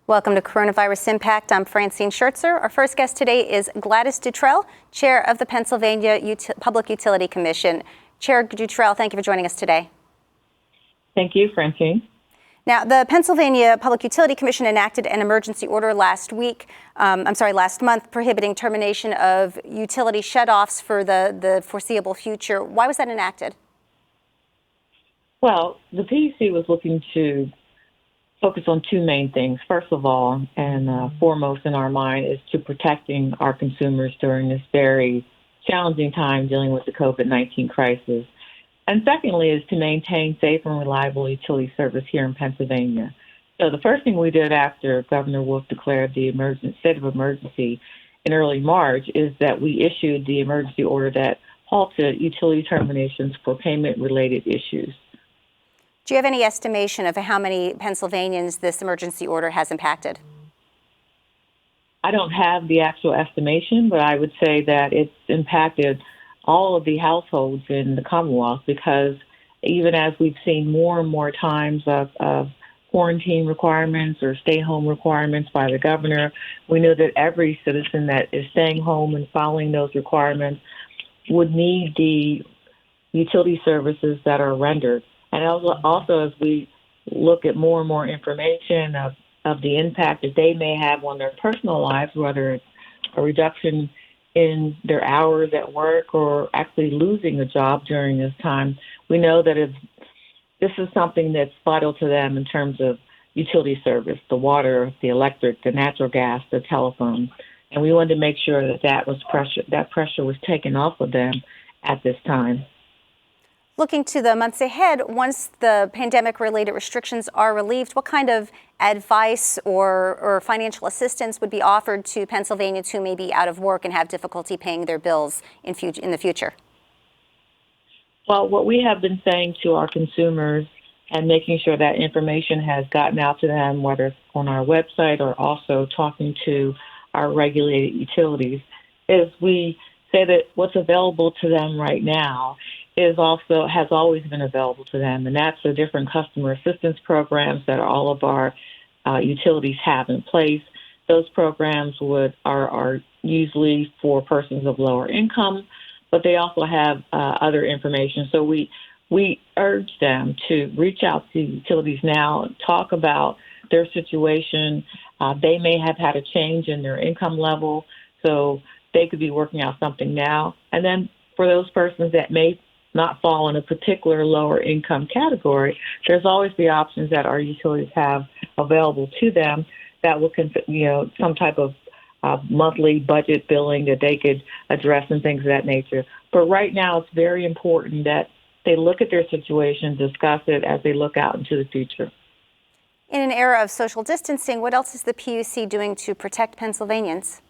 Welcome to Coronavirus Impact. I'm Francine Schertzer. Our first guest today is Gladys Dutrieuille, Chair of the Pennsylvania Public Utility Commission. Chair Dutrieuille, thank you for joining us today. Thank you, Francine. Now, the Pennsylvania Public Utility Commission enacted an emergency order last month, prohibiting termination of utility shutoffs for the foreseeable future. Why was that enacted? Well, the PUC was looking to focus on two main things. First of all, and foremost in our mind, is to protecting our consumers during this very challenging time dealing with the COVID-19 crisis. And secondly, is to maintain safe and reliable utility service here in Pennsylvania. So the first thing we did after Governor Wolf declared the state of emergency in early March is that we issued the emergency order that halted utility terminations for payment-related issues. Do you have any estimation of how many Pennsylvanians this emergency order has impacted? I don't have the actual estimation, but I would say that it's impacted all of the households in the Commonwealth, because even as we've seen more and more times of quarantine requirements or stay-home requirements by the governor, we know that every citizen that is staying home and following those requirements would need the utility services that are rendered. And also, as we look at more and more information of the impact that they may have on their personal lives, whether it's a reduction in their hours at work or actually losing a job during this time, we know that this is something that's vital to them in terms of utility service, the water, the electric, the natural gas, the telephone. And we wanted to make sure that pressure was taken off of them at this time. Looking to the months ahead, once the pandemic-related restrictions are relieved, what kind of advice or financial assistance would be offered to Pennsylvanians who may be out of work and have difficulty paying their bills in the future? Well, what we have been saying to our consumers and making sure that information has gotten out to them, whether it's on our website or also talking to our regulated utilities, is we say that what's available to them right now has always been available to them, and that's the different customer assistance programs that all of our utilities have in place. Those programs are usually for persons of lower income, but they also have other information. So we urge them to reach out to utilities now, talk about their situation. They may have had a change in their income level, so they could be working out something now. And then for those persons that may not fall in a particular lower income category, there's always the options that our utilities have available to them that will, some type of monthly budget billing that they could address and things of that nature. But right now, it's very important that they look at their situation, discuss it as they look out into the future. In an era of social distancing, what else is the PUC doing to protect Pennsylvanians?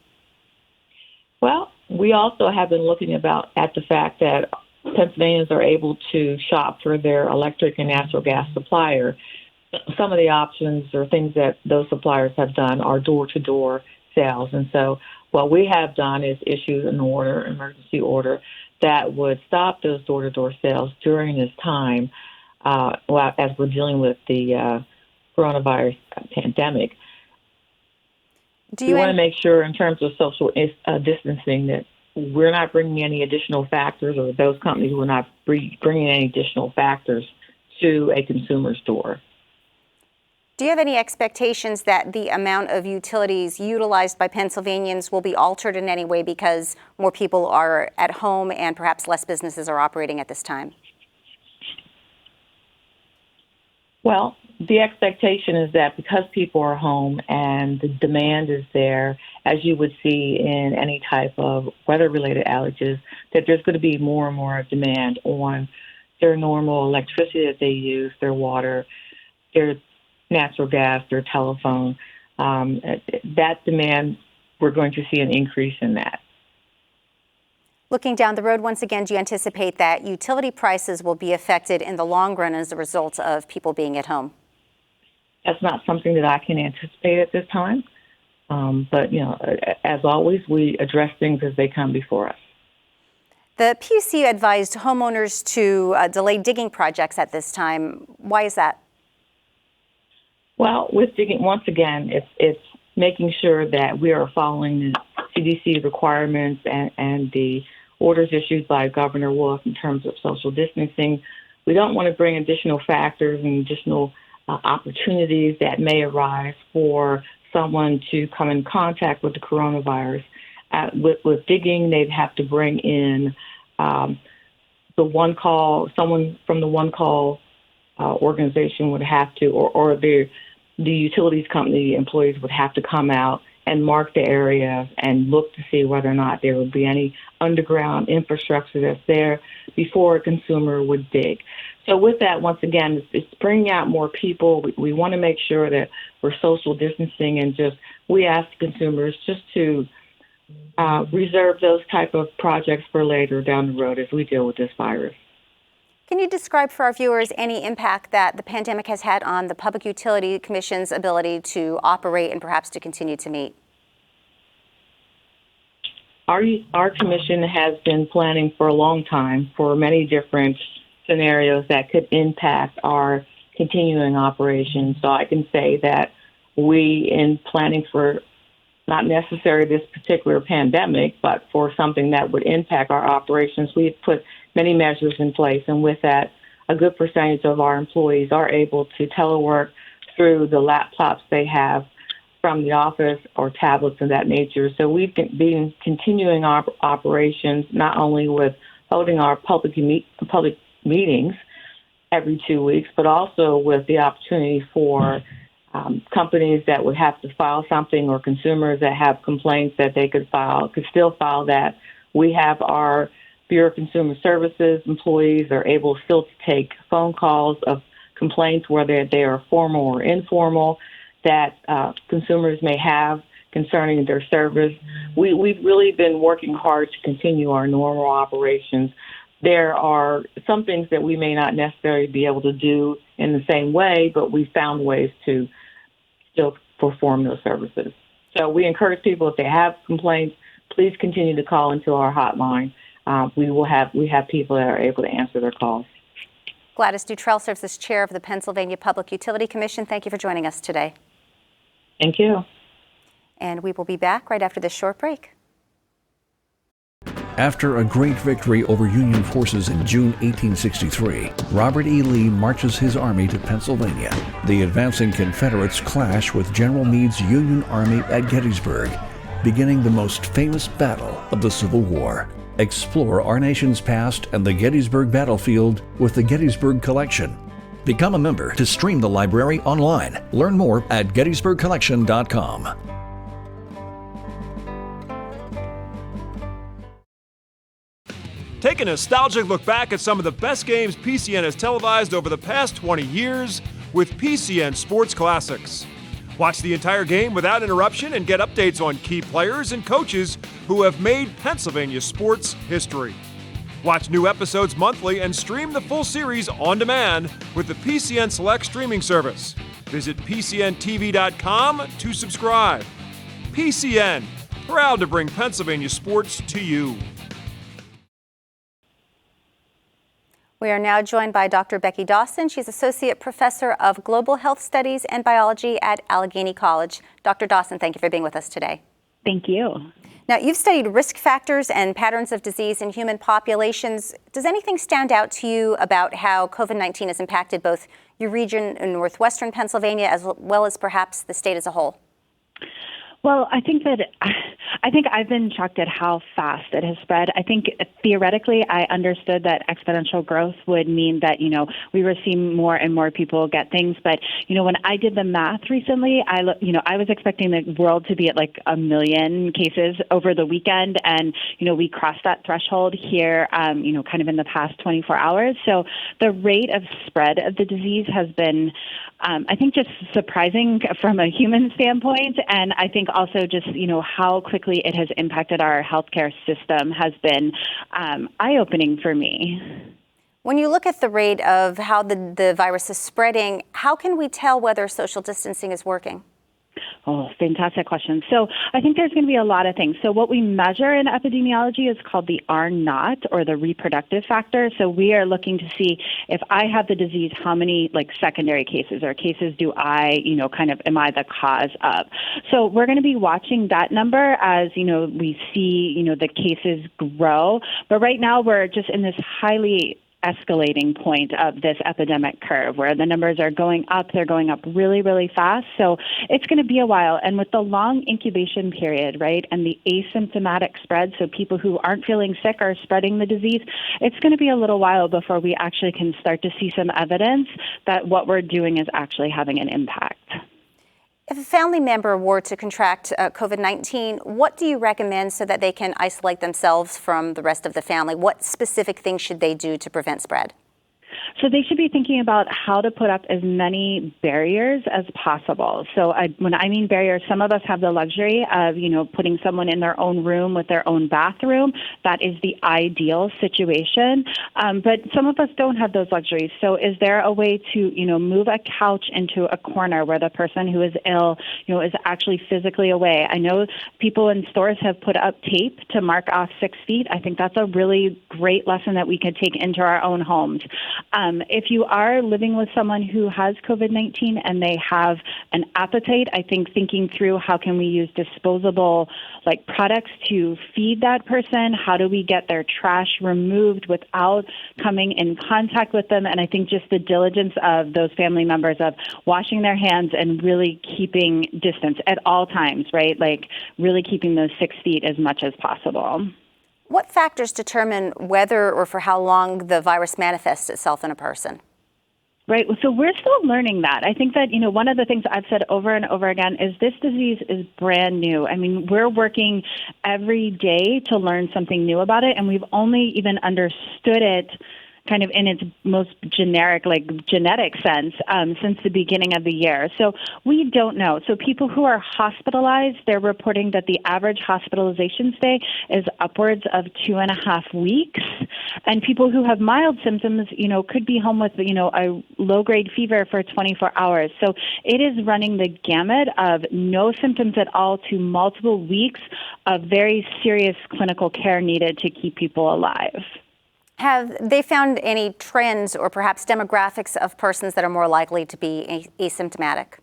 Well, we also have been looking at the fact that Pennsylvanians are able to shop for their electric and natural gas supplier. Some of the options or things that those suppliers have done are door-to-door sales. And so what we have done is issued an emergency order, that would stop those door-to-door sales during this time as we're dealing with the coronavirus pandemic. We want to make sure in terms of social distancing that we're not bringing any additional factors, or those companies will not bringing any additional factors to a consumer's door. Do you have any expectations that the amount of utilities utilized by Pennsylvanians will be altered in any way because more people are at home and perhaps less businesses are operating at this time? Well, the expectation is that because people are home and the demand is there, as you would see in any type of weather-related outages, that there's going to be more and more demand on their normal electricity that they use, their water, their natural gas, their telephone. That demand, we're going to see an increase in that. Looking down the road, once again, do you anticipate that utility prices will be affected in the long run as a result of people being at home? That's not something that I can anticipate at this time. But, as always, we address things as they come before us. The PUC advised homeowners to delay digging projects at this time. Why is that? Well, with digging, once again, it's making sure that we are following the CDC requirements and the orders issued by Governor Wolf in terms of social distancing. We don't want to bring additional factors and additional opportunities that may arise for someone to come in contact with the coronavirus. With digging, they'd have to bring in the one call, someone from the one call organization would have to, or the utilities company employees would have to come out and mark the area and look to see whether or not there would be any underground infrastructure that's there before a consumer would dig. So with that, once again, it's bringing out more people. We want to make sure that we're social distancing, and we ask consumers just to reserve those type of projects for later down the road as we deal with this virus. Can you describe for our viewers any impact that the pandemic has had on the Public Utility Commission's ability to operate and perhaps to continue to meet? Our commission has been planning for a long time for many different scenarios that could impact our continuing operations. So I can say that we, in planning for not necessarily this particular pandemic, but for something that would impact our operations, we've put many measures in place. And with that, a good percentage of our employees are able to telework through the laptops they have from the office or tablets of that nature. So we've been continuing our operations, not only with holding our public meetings every 2 weeks, but also with the opportunity for companies that would have to file something, or consumers that have complaints that they could still file that. We have our Bureau of Consumer Services employees are able still to take phone calls of complaints, whether they are formal or informal, that consumers may have concerning their service. We've really been working hard to continue our normal operations. There are some things that we may not necessarily be able to do in the same way, but we found ways to still perform those services. So we encourage people, if they have complaints, please continue to call into our hotline. We have people that are able to answer their calls. Gladys Dutrieuille serves as chair of the Pennsylvania Public Utility Commission. Thank you for joining us today. Thank you. And we will be back right after this short break. After a great victory over Union forces in June 1863, Robert E. Lee marches his army to Pennsylvania. The advancing Confederates clash with General Meade's Union Army at Gettysburg, beginning the most famous battle of the Civil War. Explore our nation's past and the Gettysburg battlefield with the Gettysburg Collection. Become a member to stream the library online. Learn more at gettysburgcollection.com. Take a nostalgic look back at some of the best games PCN has televised over the past 20 years with PCN Sports Classics. Watch the entire game without interruption and get updates on key players and coaches who have made Pennsylvania sports history. Watch new episodes monthly and stream the full series on demand with the PCN Select streaming service. Visit PCNTV.com to subscribe. PCN, proud to bring Pennsylvania sports to you. We are now joined by Dr. Becky Dawson. She's Associate Professor of Global Health Studies and Biology at Allegheny College. Dr. Dawson, thank you for being with us today. Thank you. Now, you've studied risk factors and patterns of disease in human populations. Does anything stand out to you about how COVID-19 has impacted both your region in northwestern Pennsylvania as well as perhaps the state as a whole? Well, I think I've been shocked at how fast it has spread. I think theoretically, I understood that exponential growth would mean that, we were seeing more and more people get things. But, when I did the math recently, I was expecting the world to be at like 1 million cases over the weekend. And, we crossed that threshold here, kind of in the past 24 hours. So the rate of spread of the disease has been, I think, just surprising from a human standpoint. And I think also just, how quickly it has impacted our healthcare system has been eye-opening for me. When you look at the rate of how the virus is spreading, how can we tell whether social distancing is working? Oh, fantastic question. So I think there's going to be a lot of things. So what we measure in epidemiology is called the R0, or the reproductive factor. So we are looking to see if I have the disease, how many secondary cases or cases do I, am I the cause of? So we're going to be watching that number as, we see, the cases grow. But right now we're just in this highly escalating point of this epidemic curve where the numbers are going up. They're going up really, really fast. So it's going to be a while. And with the long incubation period, right, and the asymptomatic spread, so people who aren't feeling sick are spreading the disease, it's going to be a little while before we actually can start to see some evidence that what we're doing is actually having an impact. If a family member were to contract COVID-19, what do you recommend so that they can isolate themselves from the rest of the family? What specific things should they do to prevent spread? So they should be thinking about how to put up as many barriers as possible. So when I mean barriers, some of us have the luxury of, putting someone in their own room with their own bathroom. That is the ideal situation. But some of us don't have those luxuries. So is there a way to, move a couch into a corner where the person who is ill, is actually physically away? I know people in stores have put up tape to mark off 6 feet. I think that's a really great lesson that we could take into our own homes. If you are living with someone who has COVID-19 and they have an appetite, I think thinking through how can we use disposable products to feed that person? How do we get their trash removed without coming in contact with them? And I think just the diligence of those family members of washing their hands and really keeping distance at all times, right? Really keeping those 6 feet as much as possible. What factors determine whether or for how long the virus manifests itself in a person? Right. So we're still learning that. I think that, one of the things I've said over and over again is this disease is brand new. I mean, we're working every day to learn something new about it, and we've only even understood it kind of in its most generic, genetic sense since the beginning of the year. So we don't know. So people who are hospitalized, they're reporting that the average hospitalization stay is upwards of 2.5 weeks. And people who have mild symptoms, could be home with, a low-grade fever for 24 hours. So it is running the gamut of no symptoms at all to multiple weeks of very serious clinical care needed to keep people alive. Have they found any trends or perhaps demographics of persons that are more likely to be asymptomatic?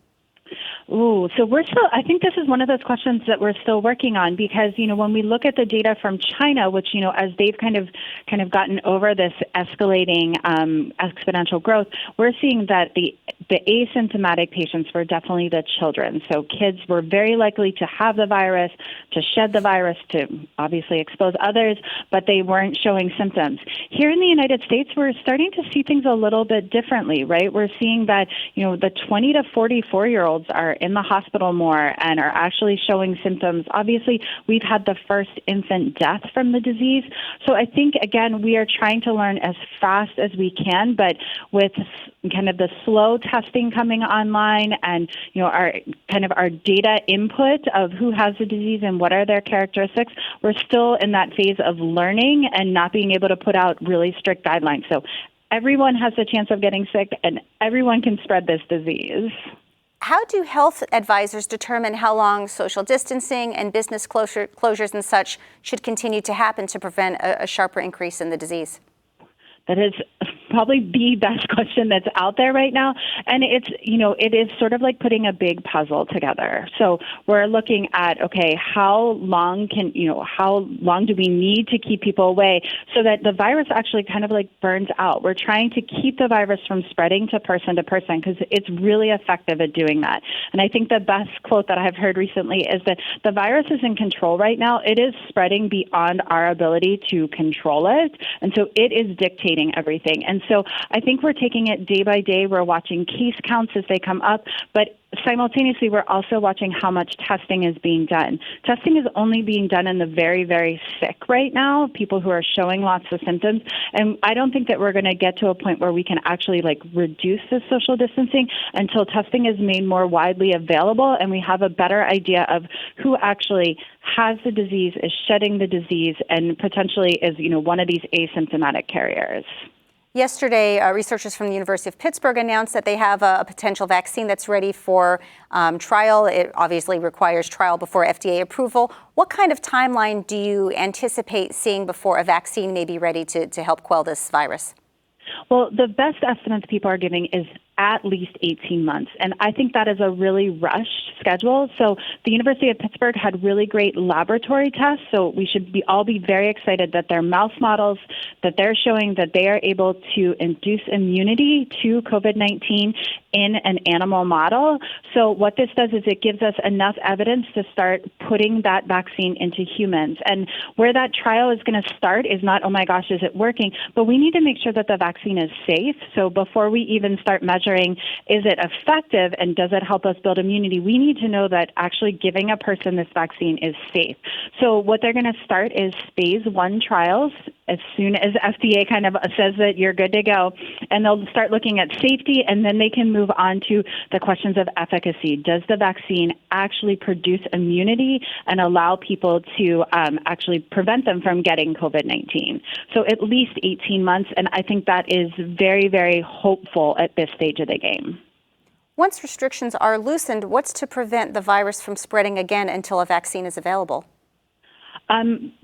Ooh, so I think this is one of those questions that we're still working on because, when we look at the data from China, which, as they've kind of gotten over this escalating exponential growth, we're seeing that the asymptomatic patients were definitely the children. So kids were very likely to have the virus, to shed the virus, to obviously expose others, but they weren't showing symptoms. Here in the United States, we're starting to see things a little bit differently, right? We're seeing that, the 20 to 44-year-olds are in the hospital more and are actually showing symptoms. Obviously, we've had the first infant death from the disease. So I think, again, we are trying to learn as fast as we can, but with kind of the slow testing coming online and, our data input of who has the disease and what are their characteristics, we're still in that phase of learning and not being able to put out really strict guidelines. So everyone has the chance of getting sick and everyone can spread this disease. How do health advisors determine how long social distancing and business closures and such should continue to happen to prevent a sharper increase in the disease? That is probably the best question that's out there right now. And it's, it is sort of like putting a big puzzle together. So we're looking at, okay, how long do we need to keep people away so that the virus actually kind of burns out? We're trying to keep the virus from spreading to person because it's really effective at doing that. And I think the best quote that I've heard recently is that the virus is in control right now. It is spreading beyond our ability to control it. And so it is dictating everything. And so I think we're taking it day by day. We're watching case counts as they come up, but simultaneously, we're also watching how much testing is being done. Testing is only being done in the very, very sick right now, people who are showing lots of symptoms. And I don't think that we're going to get to a point where we can actually reduce the social distancing until testing is made more widely available and we have a better idea of who actually has the disease, is shedding the disease, and potentially is, one of these asymptomatic carriers. Yesterday, researchers from the University of Pittsburgh announced that they have a potential vaccine that's ready for trial. It obviously requires trial before FDA approval. What kind of timeline do you anticipate seeing before a vaccine may be ready to help quell this virus? Well, the best estimates people are giving is at least 18 months. And I think that is a really rushed schedule. So the University of Pittsburgh had really great laboratory tests. So we should all be very excited that their mouse models, that they're showing that they are able to induce immunity to COVID-19 in an animal model. So what this does is it gives us enough evidence to start putting that vaccine into humans. And where that trial is going to start is not, oh my gosh, is it working? But we need to make sure that the vaccine is safe. So before we even start measuring, is it effective and does it help us build immunity, we need to know that actually giving a person this vaccine is safe. So what they're going to start is phase 1 trials as soon as FDA kind of says that you're good to go. And they'll start looking at safety, and then they can move on to the questions of efficacy. Does the vaccine actually produce immunity and allow people to actually prevent them from getting COVID-19? So at least 18 months, and I think that is very, very hopeful at this stage of the game. Once restrictions are loosened, what's to prevent the virus from spreading again until a vaccine is available?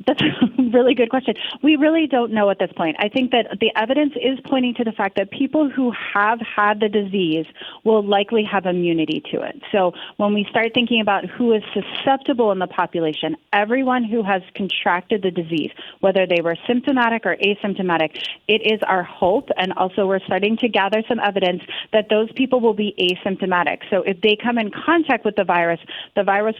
That's a really good question. We really don't know at this point. I think that the evidence is pointing to the fact that people who have had the disease will likely have immunity to it. So when we start thinking about who is susceptible in the population, everyone who has contracted the disease, whether they were symptomatic or asymptomatic, it is our hope, and also we're starting to gather some evidence that those people will be asymptomatic. So if they come in contact with the virus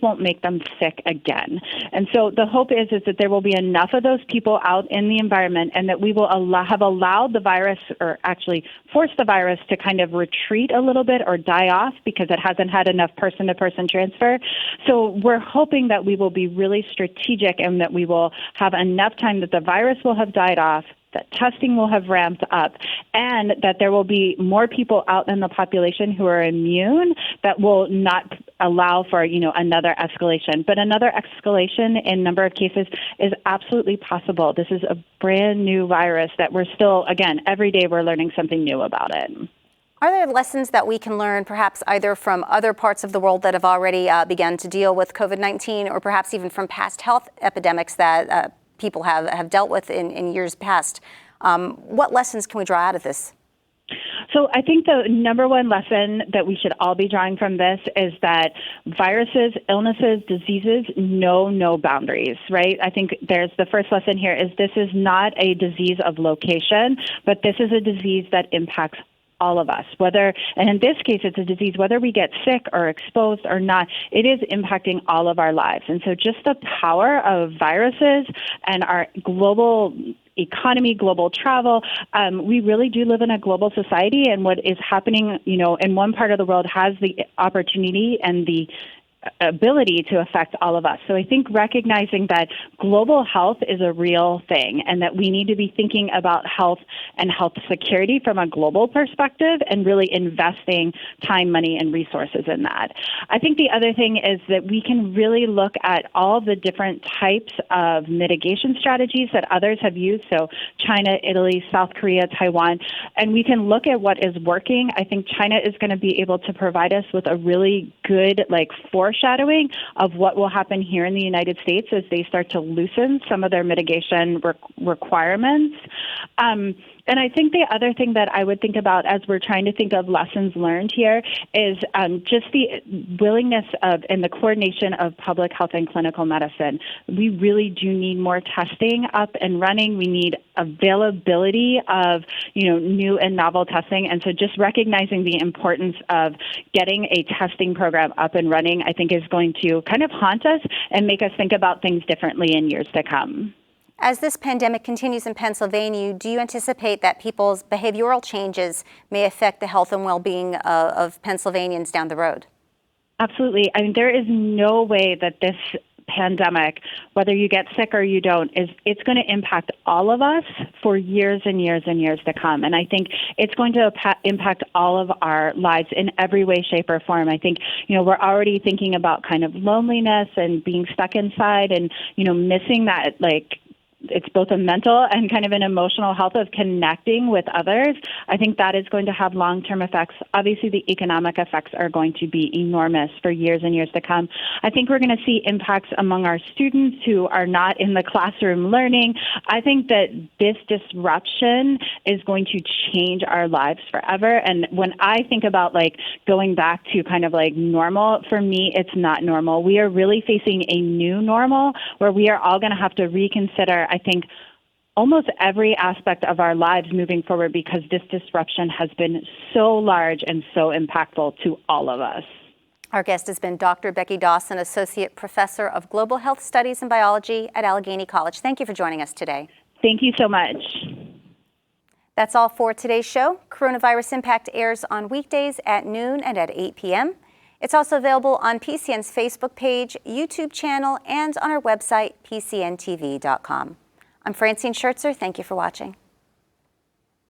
won't make them sick again. And so the hope is that there will be enough of those people out in the environment, and that we will have allowed the virus, or actually force the virus to kind of retreat a little bit or die off because it hasn't had enough person-to-person transfer. So we're hoping that we will be really strategic and that we will have enough time that the virus will have died off, that testing will have ramped up, and that there will be more people out in the population who are immune that will not allow for, another escalation. But another escalation in number of cases is absolutely possible. This is a brand new virus that we're still, again, every day we're learning something new about it. Are there lessons that we can learn perhaps either from other parts of the world that have already begun to deal with COVID-19, or perhaps even from past health epidemics that people have dealt with in years past? What lessons can we draw out of this? So I think the number one lesson that we should all be drawing from this is that viruses, illnesses, diseases know no boundaries, right? I think there's the first lesson here is this is not a disease of location, but this is a disease that impacts all of us, and in this case, it's a disease, whether we get sick or exposed or not, it is impacting all of our lives. And so just the power of viruses and our global economy, global travel, we really do live in a global society, and what is happening, in one part of the world has the opportunity and the ability to affect all of us. So I think recognizing that global health is a real thing, and that we need to be thinking about health and health security from a global perspective, and really investing time, money, and resources in that. I think the other thing is that we can really look at all the different types of mitigation strategies that others have used, so China, Italy, South Korea, Taiwan, and we can look at what is working. I think China is going to be able to provide us with a really good foreshadowing of what will happen here in the United States as they start to loosen some of their mitigation requirements. And I think the other thing that I would think about as we're trying to think of lessons learned here is just the willingness of and the coordination of public health and clinical medicine. We really do need more testing up and running. We need availability of, new and novel testing. And so just recognizing the importance of getting a testing program up and running, I think is going to kind of haunt us and make us think about things differently in years to come. As this pandemic continues in Pennsylvania, do you anticipate that people's behavioral changes may affect the health and well-being of Pennsylvanians down the road? Absolutely. I mean, there is no way that this pandemic, whether you get sick or you don't, it's going to impact all of us for years and years and years to come. And I think it's going to impact all of our lives in every way, shape, or form. I think, we're already thinking about kind of loneliness and being stuck inside and, missing that, it's both a mental and kind of an emotional health of connecting with others. I think that is going to have long-term effects. Obviously, the economic effects are going to be enormous for years and years to come. I think we're going to see impacts among our students who are not in the classroom learning. I think that this disruption is going to change our lives forever. And when I think about like going back to kind of like normal, for me, it's not normal. We are really facing a new normal where we are all going to have to reconsider, I think, almost every aspect of our lives moving forward because this disruption has been so large and so impactful to all of us. Our guest has been Dr. Becky Dawson, Associate Professor of Global Health Studies and Biology at Allegheny College. Thank you for joining us today. Thank you so much. That's all for today's show. Coronavirus Impact airs on weekdays at noon and at 8 p.m. It's also available on PCN's Facebook page, YouTube channel, and on our website, pcntv.com. I'm Francine Schertzer. Thank you for watching.